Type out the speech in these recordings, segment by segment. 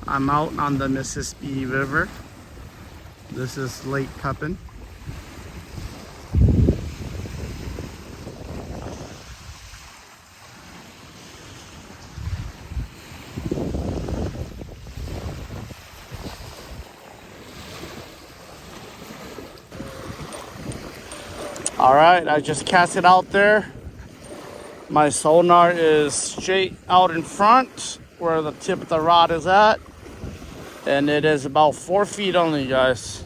I'm out on the Mississippi River. This is Lake Pepin. All right, I just cast it out there. My sonar is straight out in front where the tip of the rod is at. And it is about 4 feet only, guys.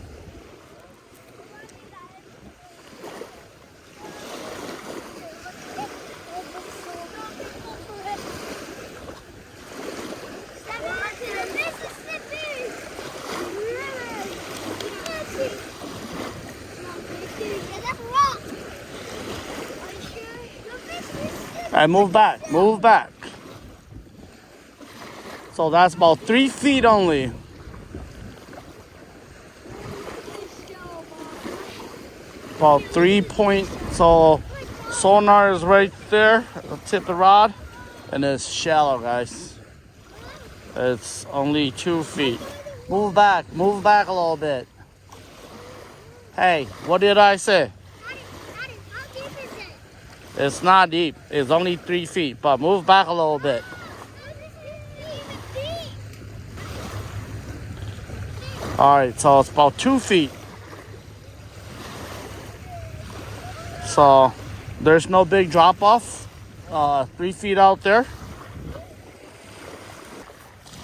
All right, move back, move back. So that's about 3 feet only. About 3 point, so sonar is right there, the tip of the rod, and it's shallow, guys. It's only 2 feet. Move back a little bit. Hey, what did I say? It's not deep, it's only 3 feet, but move back a little bit. All right, so it's about 2 feet. So there's no big drop off. 3 feet out there.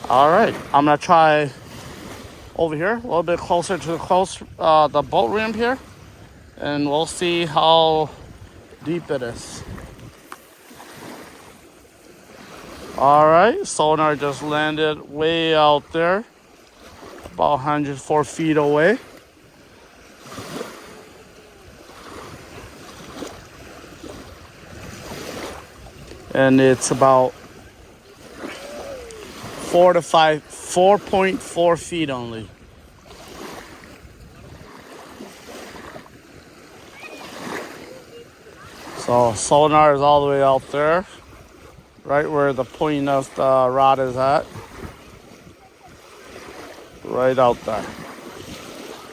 All right, I'm gonna try over here, a little bit closer to the boat ramp here, and we'll see how deep it is. All right, sonar just landed way out there, about 104 feet away. And it's about 4.4 feet only. So sonar is all the way out there, right where the point of the rod is at. Right out there.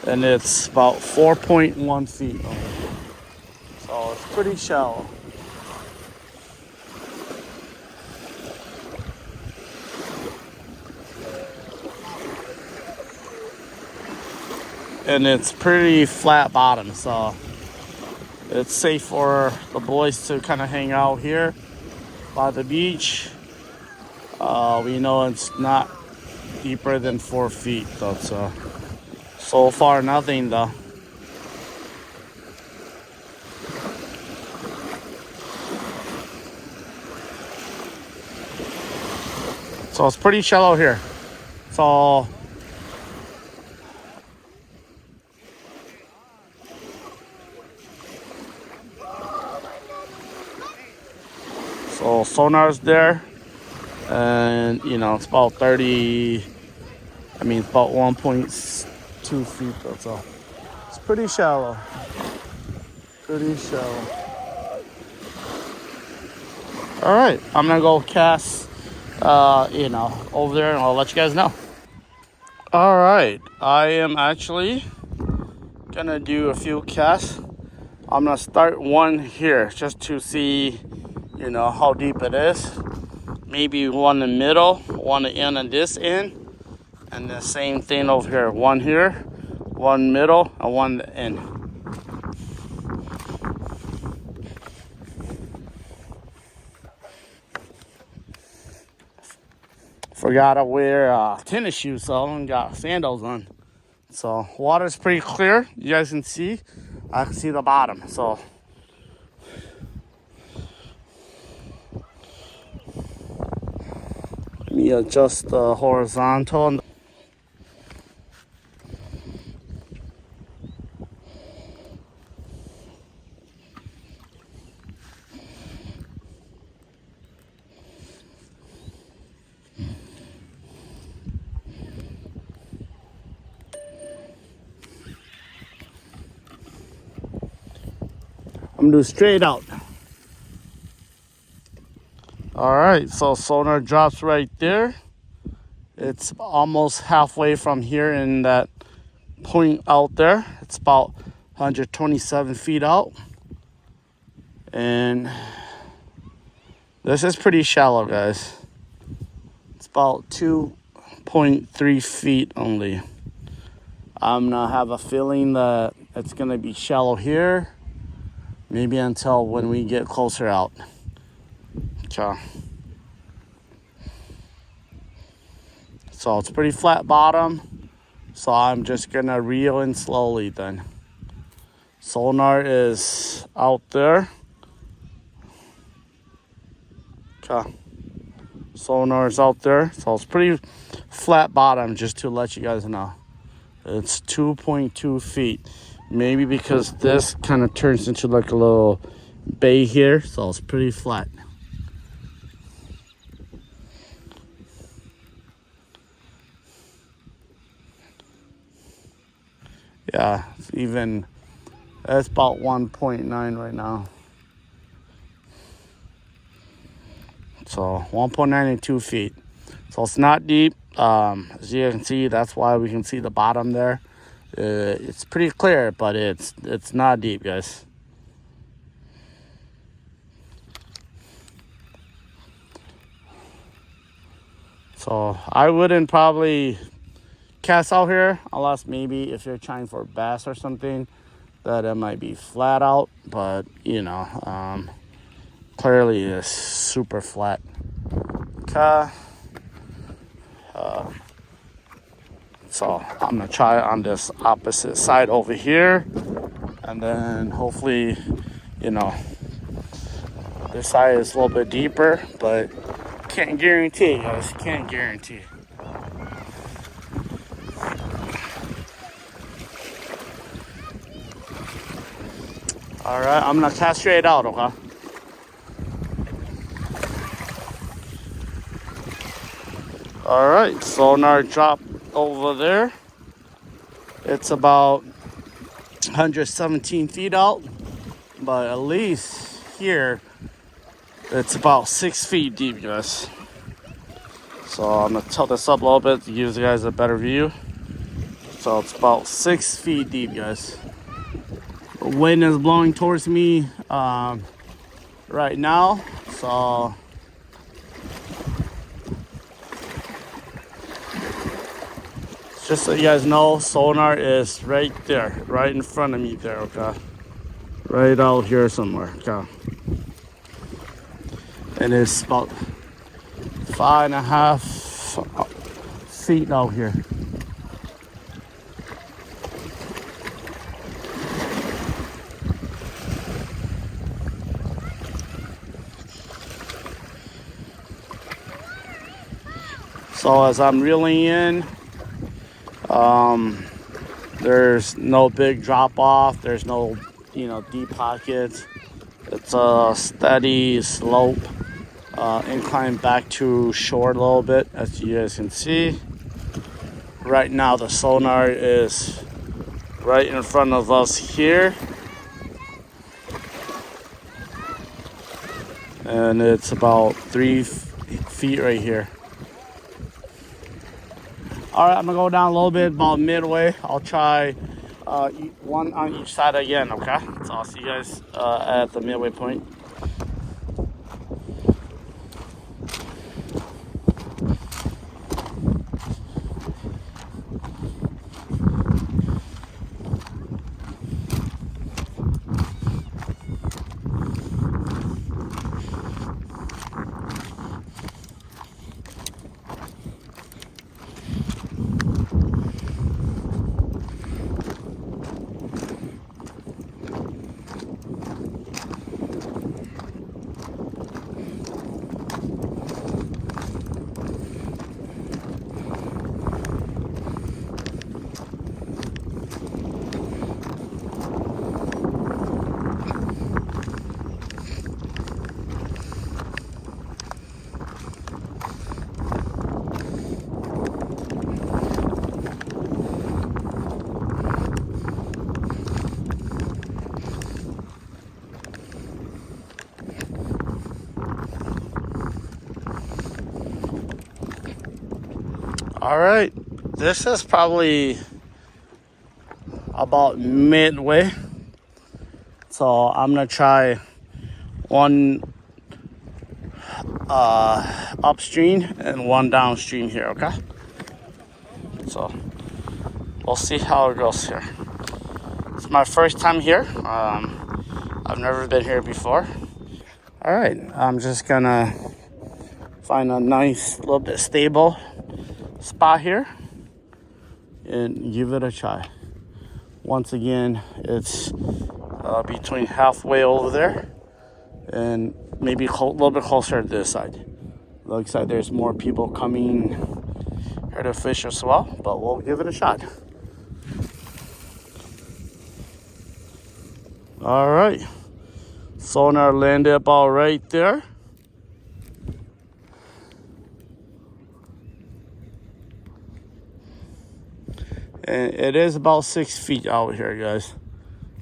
And it's about 4.1 feet only. So it's pretty shallow. And it's pretty flat bottom, so it's safe for the boys to kind of hang out here by the beach. We know it's not deeper than 4 feet though, so far nothing though. So it's pretty shallow here. So sonar's there, and you know it's about 30. I mean, it's about 1.2 feet. That's all. It's pretty shallow. Pretty shallow. All right, I'm gonna go cast. Over there, and I'll let you guys know. All right, I am actually gonna do a few casts. I'm gonna start one here just to see, how deep it is. Maybe one in the middle, one end on this end, and the same thing over here. One here, one middle, and one end. Forgot to wear tennis shoes, so I only got sandals on. So water's pretty clear. You guys can see. I can see the bottom. So let me adjust the horizontal. I'm gonna do straight out. All right, so sonar drops right there. It's almost halfway from here in that point out there. It's about 127 feet out. And this is pretty shallow, guys. It's about 2.3 feet only. I'm gonna have a feeling that it's gonna be shallow here, maybe until when we get closer out. Okay. So it's pretty flat bottom. So I'm just gonna reel in slowly then. Sonar is out there. Okay. Sonar is out there. So it's pretty flat bottom, just to let you guys know. It's 2.2 feet. Maybe because this kind of turns into like a little bay here. So it's pretty flat. Yeah, even that's about 1.9 right now. So 1.9 and 2 feet. So it's not deep. As you can see, that's why we can see the bottom there. It's pretty clear, but it's not deep, guys. So I wouldn't probably cast out here unless maybe if you're trying for bass or something, that it might be flat out, but you know, clearly it's super flat. Okay. So I'm gonna try on this opposite side over here, and then hopefully, you know, this side is a little bit deeper, but can't guarantee, guys, can't guarantee. All right, I'm gonna cast straight out, okay? All right, sonar drop over there. It's about 117 feet out, but at least here, it's about 6 feet deep, guys. So I'm gonna tilt this up a little bit to give you guys a better view. So it's about 6 feet deep, guys. The wind is blowing towards me right now, so just so you guys know, sonar is right there, right in front of me there, okay? Right out here somewhere, okay? And it's about 5.5 feet out here. So as I'm reeling in, there's no big drop off. There's no, you know, deep pockets. It's a steady slope, incline back to shore a little bit, as you guys can see. Right now, the sonar is right in front of us here. And it's about 3 feet right here. All right, I'm gonna go down a little bit, about midway. I'll try one on each side again, okay? So I'll see you guys at the midway point. All right, this is probably about midway. So I'm gonna try one upstream and one downstream here, okay? So we'll see how it goes here. It's my first time here. I've never been here before. All right, I'm just gonna find a nice, little bit stable spot here and give it a try. Once again, it's between halfway over there and maybe a little bit closer to this side. Looks like there's more people coming here to fish as well, but we'll give it a shot. All right, sonar landed about right there. And it is about 6 feet out here, guys.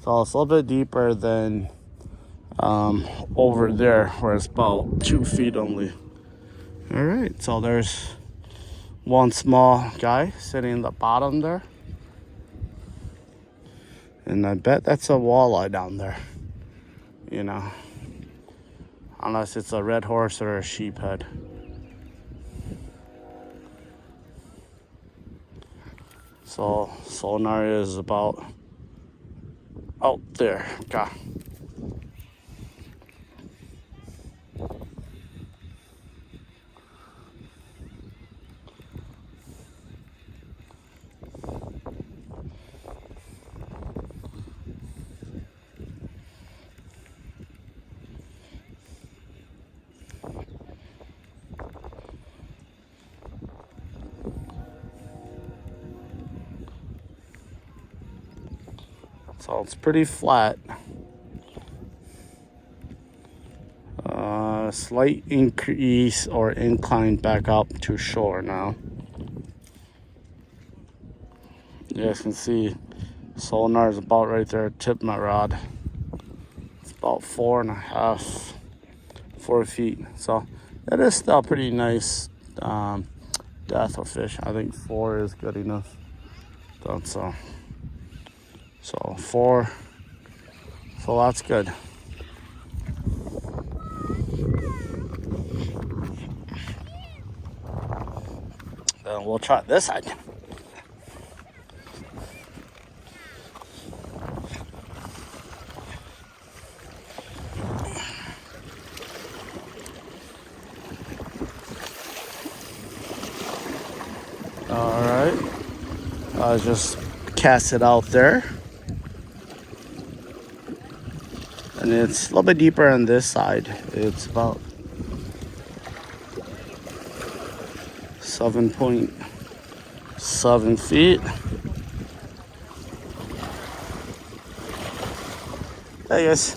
So it's a little bit deeper than over there, where it's about 2 feet only. All right, so there's one small guy sitting in the bottom there. And I bet that's a walleye down there, you know, unless it's a red horse or a sheephead. So sonar is about out there. Okay. So it's pretty flat. Slight increase or incline back up to shore now. You guys can see sonar is about right there, tip my rod. It's about 4.5, 4 feet. So it is still pretty nice depth of fish. I think 4 is good enough. So 4, so that's good. Then we'll try this side. All right, I just cast it out there. And it's a little bit deeper on this side. It's about 7.7 feet. Hey guys.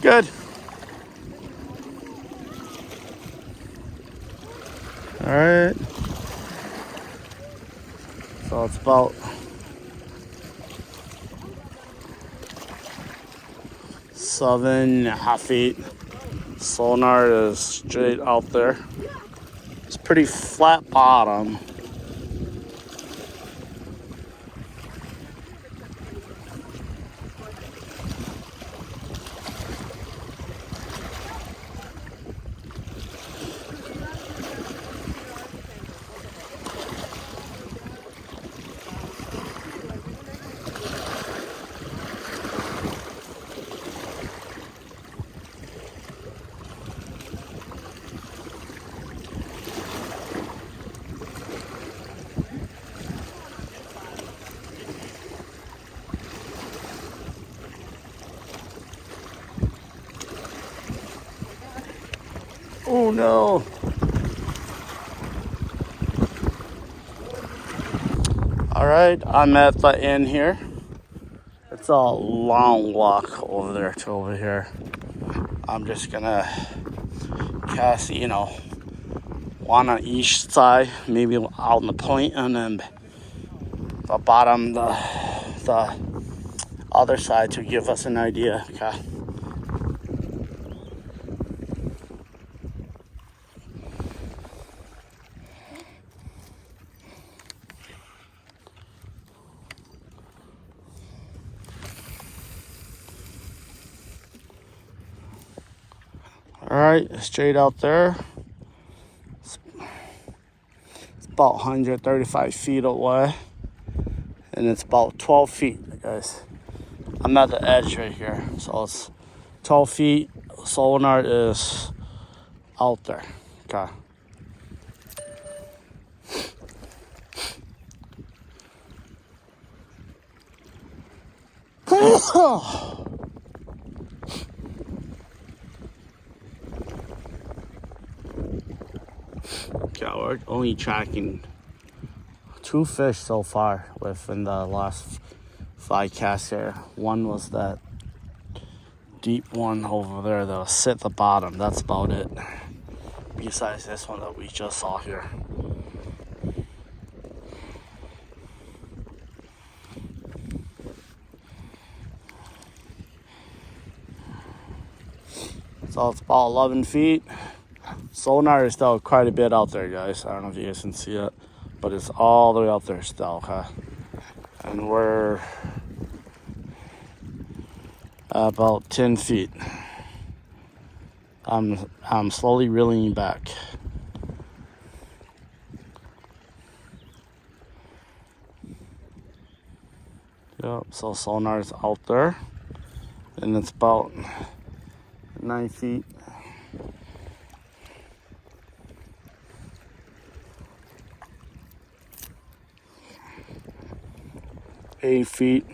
Good. All right. So it's about 7.5 feet. Sonar is straight out there. It's pretty flat bottom. Oh no. All right, I'm at the end here. It's a long walk over there to over here. I'm just gonna cast, one on each side, maybe out on the point, and then the bottom, the other side to give us an idea. Okay. right, straight out there. It's about 135 feet away. And it's about 12 feet, guys. I'm at the edge right here. So it's 12 feet. Sonar is out there. Okay. Okay, we're only tracking 2 fish so far within the last 5 casts here. One was that deep one over there that'll sit at the bottom. That's about it. Besides this one that we just saw here. So it's about 11 feet. Sonar is still quite a bit out there, guys. I don't know if you guys can see it, but it's all the way out there still, okay? And we're about 10 feet. I'm slowly reeling back. Yep, so sonar is out there, and it's about 9 feet. 8 feet.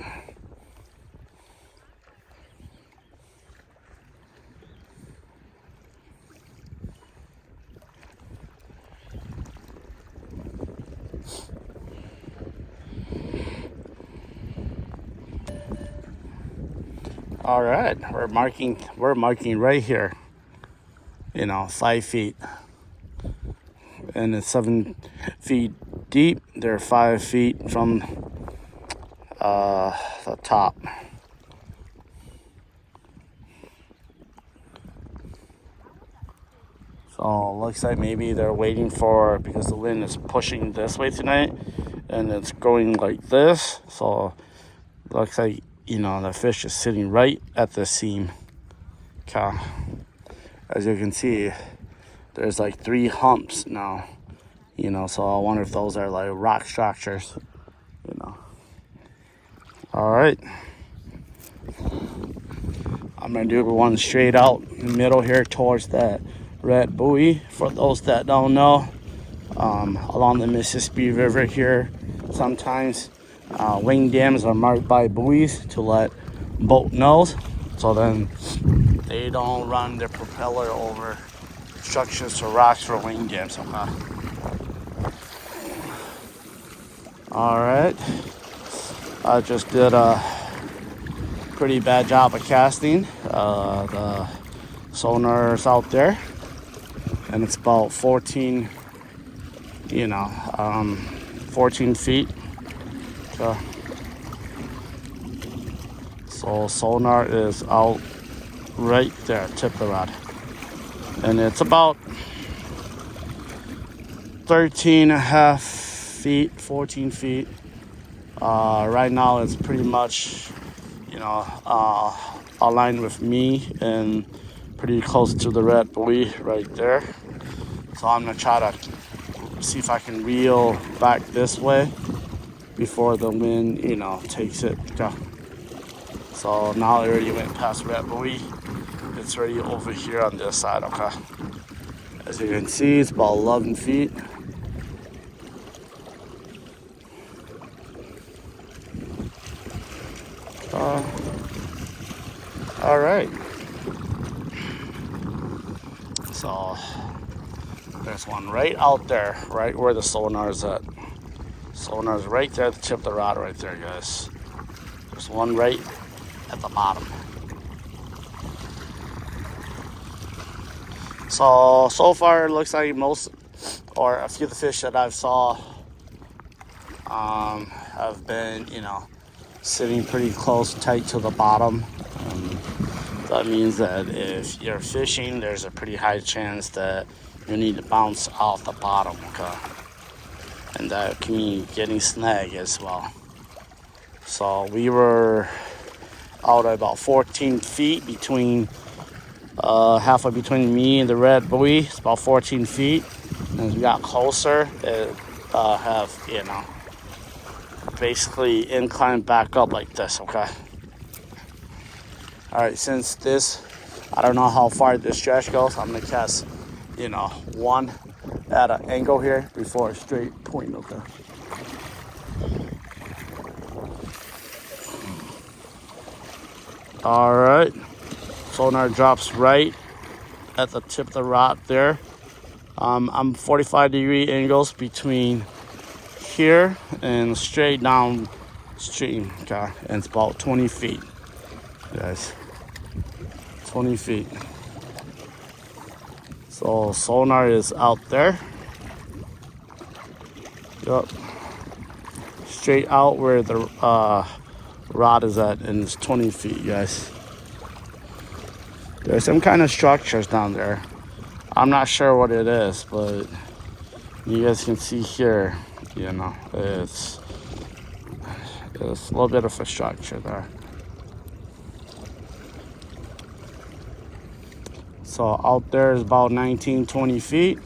All right, we're marking right here. 5 feet, and it's 7 feet deep. They're 5 feet from the top. So it looks like maybe they're waiting for, because the wind is pushing this way tonight, and it's going like this. So it looks like the fish is sitting right at the seam. Okay. As you can see, there's like 3 humps now. So I wonder if those are like rock structures. All right. I'm gonna do one straight out in the middle here towards that red buoy. For those that don't know, along the Mississippi River here, sometimes wing dams are marked by buoys to let boat know, so then they don't run their propeller over structures or rocks for wing dams. Okay. All right. I just did a pretty bad job of casting. The sonar's out there, and it's about 14 feet. So sonar is out right there, tip the rod, and it's about 13 and a half feet, 14 feet. Right now it's pretty much, aligned with me and pretty close to the red buoy right there. So I'm gonna try to see if I can reel back this way before the wind, takes it. So now it already went past red buoy. It's already over here on this side, okay? As you can see, it's about 11 feet. All right. So there's one right out there, right where the sonar is at. Sonar's right there at the tip of the rod right there, guys. There's one right at the bottom. So far it looks like most, or a few of the fish that I've saw have been, sitting pretty close, tight to the bottom. That means that if you're fishing, there's a pretty high chance that you need to bounce off the bottom, okay? And that can mean getting snagged as well. So we were out at about 14 feet between halfway between me and the red buoy. It's about 14 feet. And as we got closer, it have, basically incline back up like this, okay? All right, since this, I don't know how far this stretch goes, I'm gonna cast, one at an angle here before a straight point, okay? All right, sonar drops right at the tip of the rod there. I'm 45-degree angles between here and straight downstream, okay? And it's about 20 feet, guys. 20 feet. So sonar is out there. Yep. Straight out where the rod is at, and it's 20 feet, guys. There's some kind of structures down there. I'm not sure what it is, but you guys can see here, it's a little bit of a structure there. So out there is about 19, 20 feet.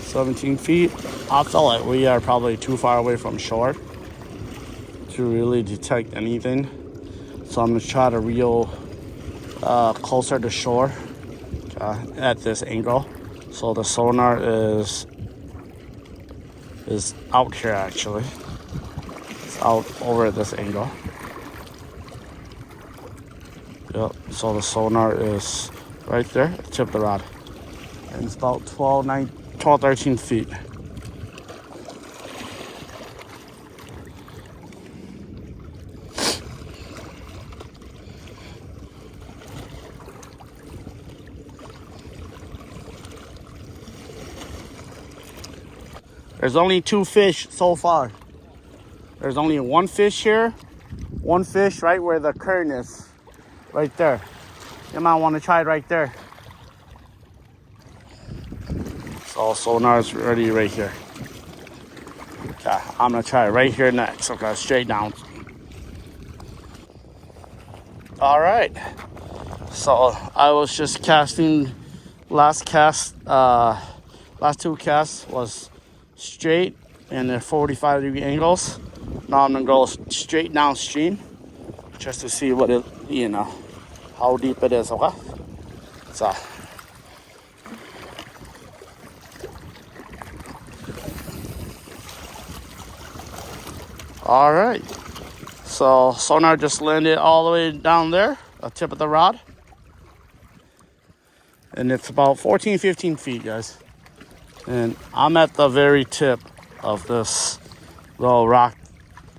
"17 feet. I feel like we are probably too far away from shore to really detect anything. So I'm gonna try to reel closer to shore at this angle. So the sonar is out here actually. It's out over this angle. Yep, so the sonar is right there, tip of the rod. And it's about 12, 13 feet. There's only 2 fish so far. There's only 1 fish here, 1 fish right where the current is, right there. You might want to try it right there. So sonar's ready right here. Okay, I'm gonna try it right here next. Okay, straight down. All right. So I was just casting. Last 2 casts was straight and they're 45-degree angles. Now I'm gonna go straight downstream just to see what it, how deep it is. Okay. So. All right, so sonar just landed all the way down there, the tip of the rod. And it's about 14, 15 feet, guys. And I'm at the very tip of this little rock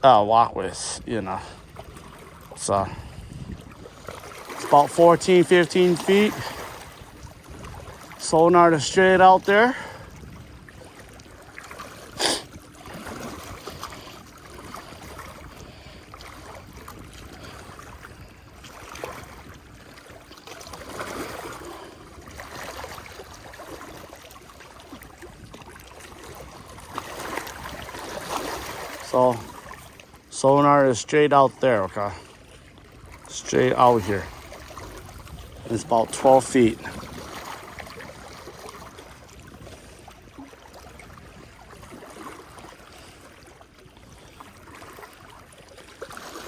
walkways, So it's about 14, 15 feet. Sonar is straight out there. So sonar is straight out there, okay? Straight out here. It's about 12 feet.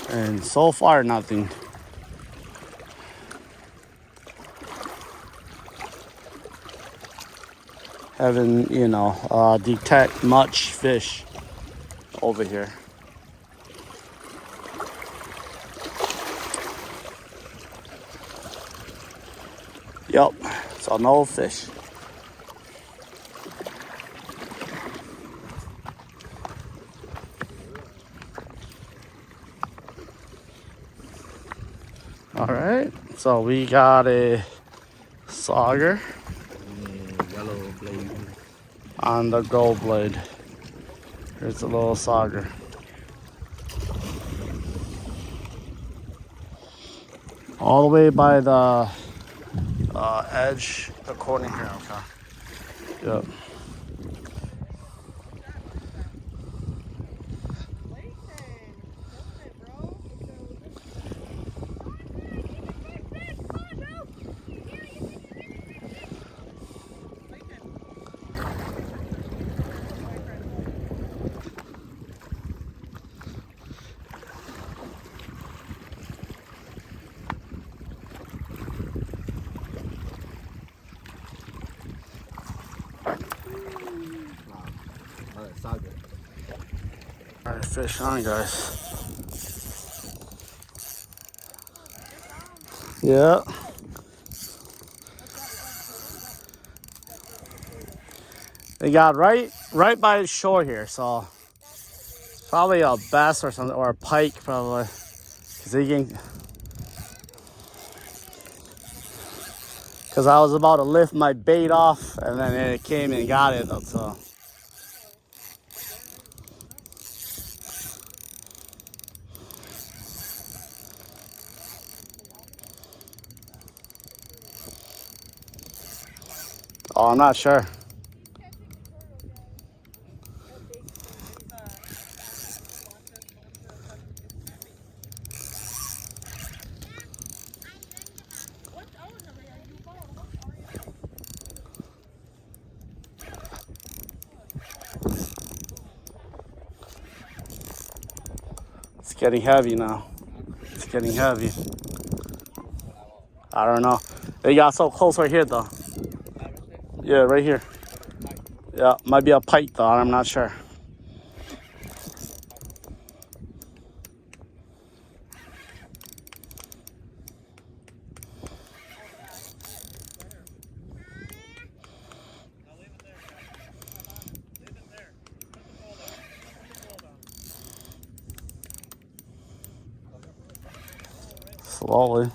And so far, nothing. Haven't, detect much fish over here. Yep, so no fish. All right, so we got a sauger yellow blade on the gold blade. Here's a little sauger. All the way by the edge, the corner here, okay. Yep. saga. All right, fish on, guys. Yeah. They got right by the shore here, so probably a bass or something, or a pike probably. Cause I was about to lift my bait off, and then it came and got it. So. Oh, I'm not sure. It's getting heavy now. It's getting heavy. I don't know. They got so close right here, though. Yeah, right here. Yeah, might be a pike, though. I'm not sure. Slowly.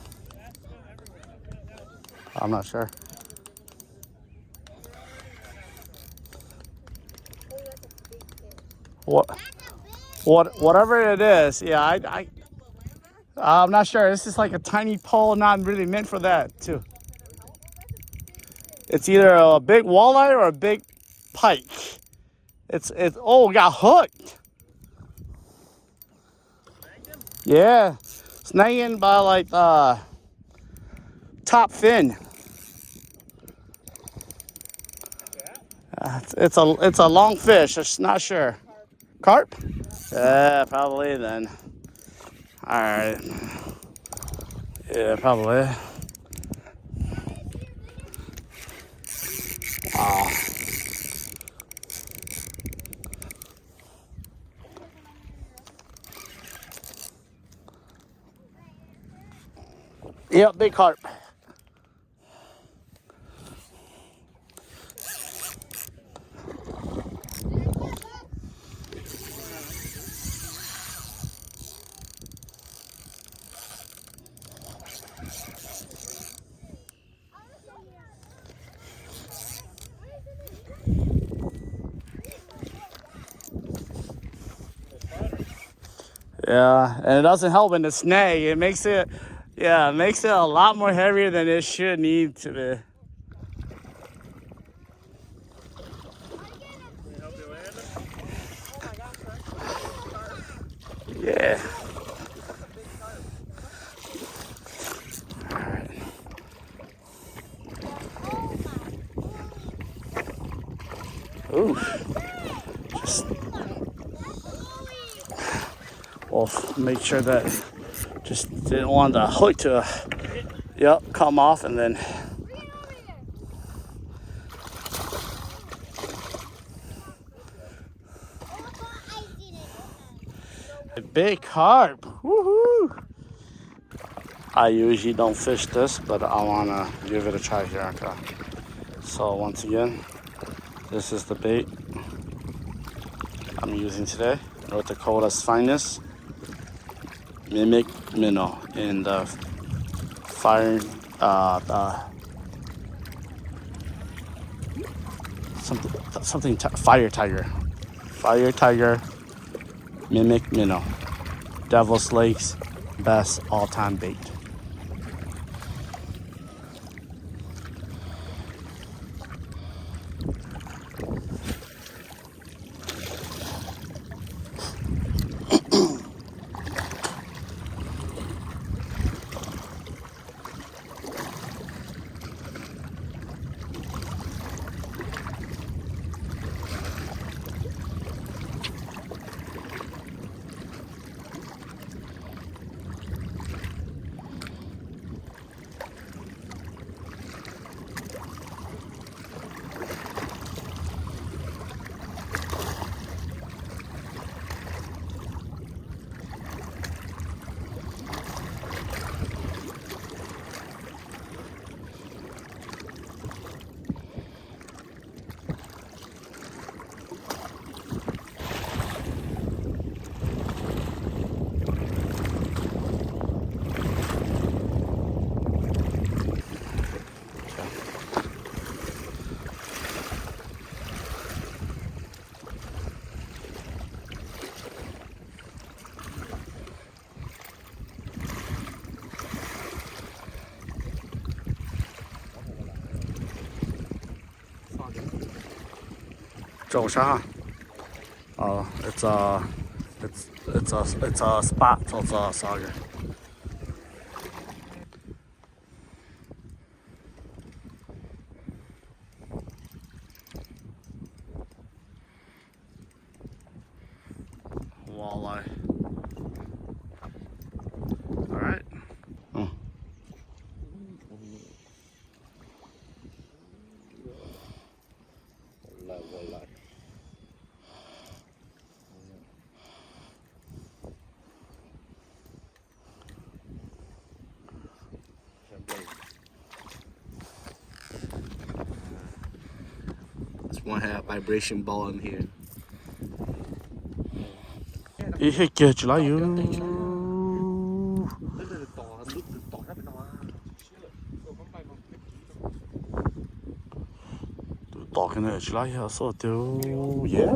I'm not sure. Whatever it is, yeah, I'm not sure. This is like a tiny pole, not really meant for that, too. It's either a big walleye or a big pike. Oh, got hooked. Yeah, snagging by like top fin. It's a long fish. It's not sure. Carp? Yeah, probably then. All right. Yeah, probably. Wow. Yep, big carp. Yeah, and it doesn't help in the snag. It makes it, yeah, it makes it a lot more heavier than it should need to be. Yeah. All right. Ooh. Just. Well, make sure that just didn't want the hook to, yep, come off and then. A big carp. Woohoo! I usually don't fish this, but I want to give it a try here. Okay. So once again, this is the bait I'm using today. North Dakota's finest mimic minnow in the fire, fire tiger mimic minnow, Devil's Lake's best all-time bait. 走啥？Oh, it's a spot. So it's a saga. Walleye. All right. Oh. Walleye. It's one half vibration ball in here. 이 새끼 줄라요. Talking to 줄라요. So do yeah.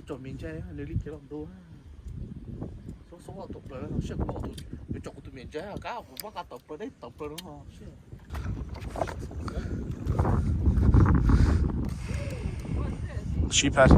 Chọn miếng tre nếu lý cái lòng đô số họ tục rồi nó sẽ có tụi tôi chọn tụi miếng tre cá cũng bắt cá tập rồi đấy tập rồi đúng không Sheep head.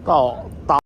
Tao